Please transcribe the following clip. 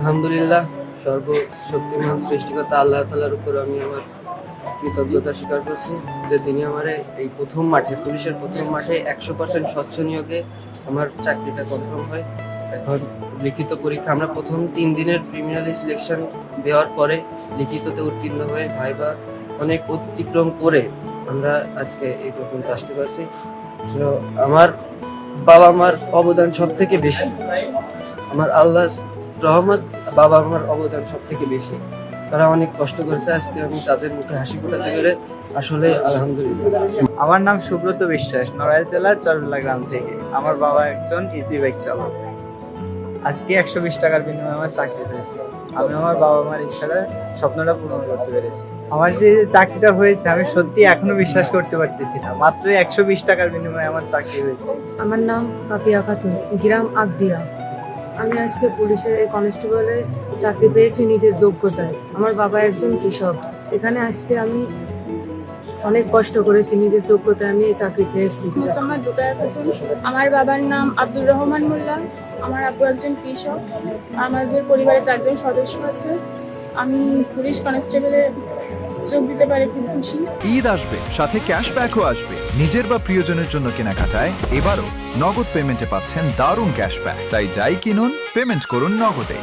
আলহামদুলিল্লাহ, সর্বশক্তিমান সৃষ্টিকর্তা আল্লাহ তাআলার উপর আমি আমার কৃতজ্ঞতা স্বীকার করছি যে তিনি আমার এই প্রথম মাঠে, পুলিশের প্রথম মাঠে 100% স্বচ্ছ নিয়োগে আমার চাকরিটা কনফার্ম হয়। এখন লিখিত পরীক্ষা, আমরা প্রথম 3 দিনের প্রিলিমিনারি সিলেকশন দেওয়ার পরে লিখিততে উত্তীর্ণ হয়ে ভাইবা অনেক অতিক্রম করে আমরা আজকে এই পর্যন্ত আসতে পারছি। তো আমার বাবা মার অবদান সব থেকে বেশি, আমার আল্লাহ রহমত, বাবা মার অবদান সব থেকে বেশি। তারা অনেক কষ্ট করেছে, আজকে আমি তাদের মুখে হাসি ফোটাতে পেরে আসলে আলহামদুলিল্লাহ। আমার নাম সুব্রত বিশ্বাস, নড়াইল জেলার চরবেলা গ্রাম থেকে। আমার বাবা একজন ইজি বাইক চালক। আজকে 120 টাকার বিনিময়ে আমার চাকরি হয়েছে। আমি আমার বাবা মার ইচ্ছাটা, স্বপ্নটা পূরণ করতে পেরেছি। আমার যে চাকরিটা হয়েছে আমি সত্যি এখনো বিশ্বাস করতে পারতেছি না। মাত্র 120 টাকার বিনিময়ে আমার চাকরি হয়েছে। আমার নাম পাপিয়া খাতুন, গ্রাম আগদিয়া। আমি আজকে পুলিশের এই কনস্টেবলে চাকরি পেয়েছি নিজের যোগ্যতায়। আমার বাবা একজন কৃষক। এখানে আসতে আমি অনেক কষ্ট করেছি, নিজের যোগ্যতায় আমি এই চাকরি পেয়েছি। মুসাম্মদ দুকায়া খাতুন। আমার বাবার নাম আব্দুর রহমান মোল্লা। আমার আব্বু একজন কৃষক। আমাদের পরিবারে 4 জন সদস্য আছে। আমি পুলিশ কনস্টেবলে যোগ দিতে পারি, খুব খুশি। ঈদ আসবে, সাথে ক্যাশব্যাকও আসবে। নিজের বা প্রিয়জনের জন্য কেনাকাটায় এবারও নগদ পেমেন্টে পাচ্ছেন দারুণ ক্যাশব্যাক। তাই যাই কিনুন, পেমেন্ট করুন নগদে।